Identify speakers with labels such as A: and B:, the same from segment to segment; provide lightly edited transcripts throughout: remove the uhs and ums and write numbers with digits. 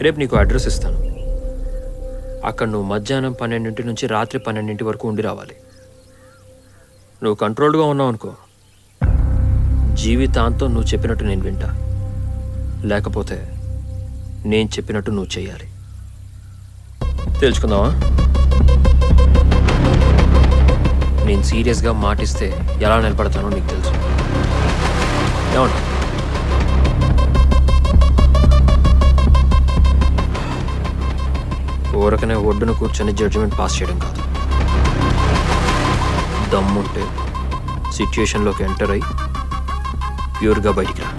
A: రేపు నీకు అడ్రస్ ఇస్తాను. అక్కడ నువ్వు మధ్యాహ్నం 12 నుంచి రాత్రి 12 వరకు ఉండి రావాలి. నువ్వు కంట్రోల్డ్గా ఉన్నావు అనుకో, జీవితాంతం నువ్వు చెప్పినట్టు నేను వింటా. లేకపోతే నేను చెప్పినట్టు నువ్వు చెయ్యాలి. తెలుసుకుందావా? నేను సీరియస్గా మాటిస్తే ఎలా నిలబడతానో నీకు తెలుసు. ఏమంటా? ఊరకనే ఒడ్డున కూర్చొని జడ్జిమెంట్ పాస్ చేయడం కాదు. దమ్ముంటే సిచ్యుయేషన్లోకి ఎంటర్ అయ్యి ప్యూర్గా బయటికి రా.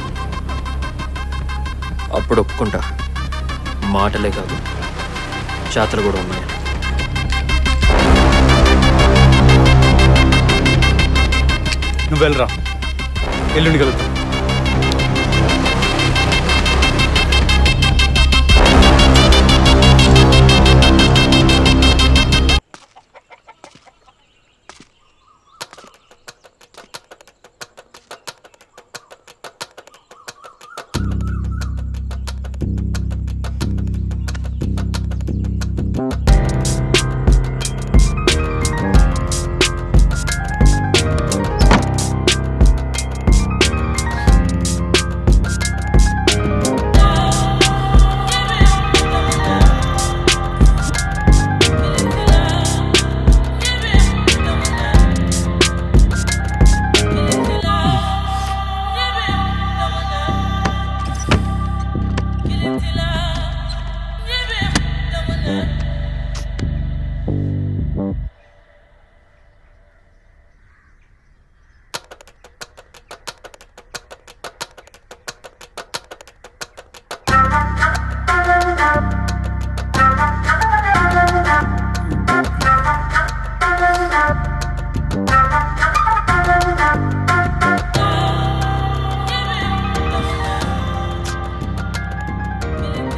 A: అప్పుడు ఒప్పుకుంటా, మాటలే కాదు చేతలు కూడా ఉన్నాయి.
B: నువ్వు వెళ్ళరా, ఎల్లుండి కలుగుతా.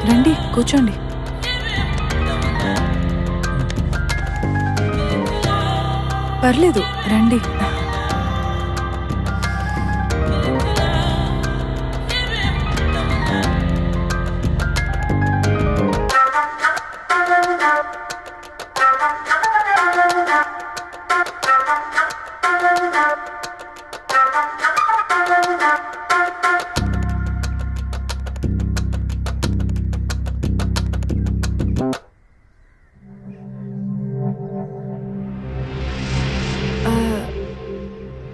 C: రండి, కూర్చోండి. పర్లేదు, రండి.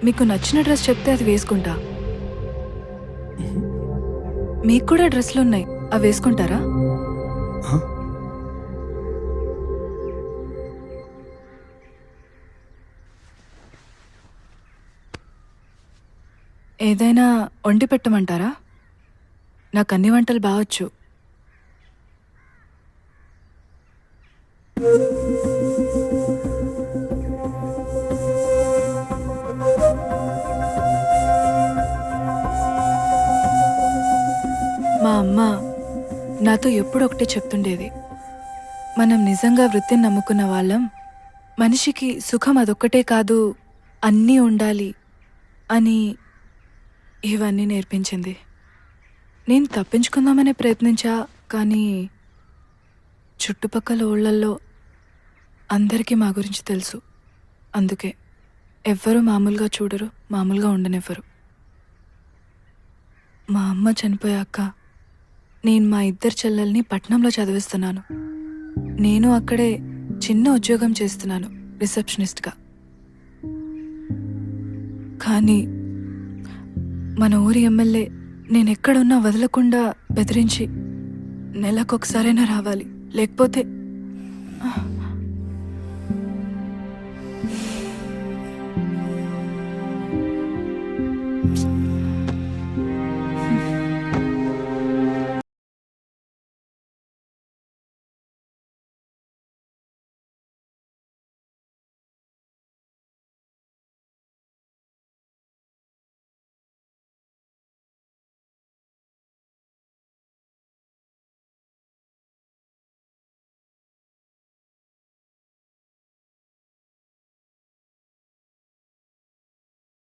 C: మీకు నచ్చిన డ్రెస్ చెప్తే అది వేసుకుంటా. మీకు కూడా డ్రెస్లు ఉన్నాయి, అవి వేసుకుంటారా? ఏదైనా వండి పెట్టమంటారా? నాకు అన్ని వంటలు బావచ్చు. మా అమ్మ నాతో ఎప్పుడు ఒకటే చెప్తుండేది, మనం నిజంగా వృత్తిని నమ్ముకున్న వాళ్ళం, మనిషికి సుఖం అదొక్కటే కాదు అన్నీ ఉండాలి అని. ఇవన్నీ నేర్పించింది. నేను తప్పించుకుందామనే ప్రయత్నించా, కానీ చుట్టుపక్కల ఊళ్ళల్లో అందరికీ మా గురించి తెలుసు. అందుకే ఎవ్వరూ మామూలుగా చూడరు, మామూలుగా ఉండనివ్వరు. మా అమ్మ చనిపోయాక నేను మా ఇద్దరు చెల్లెల్ని పట్నంలో చదివిస్తున్నాను. నేను అక్కడే చిన్న ఉద్యోగం చేస్తున్నాను, రిసెప్షనిస్ట్గా. కానీ మన ఊరి ఎమ్మెల్యే నేనెక్కడున్నా వదలకుండా బెదిరించి నెలకొకసారైనా రావాలి, లేకపోతే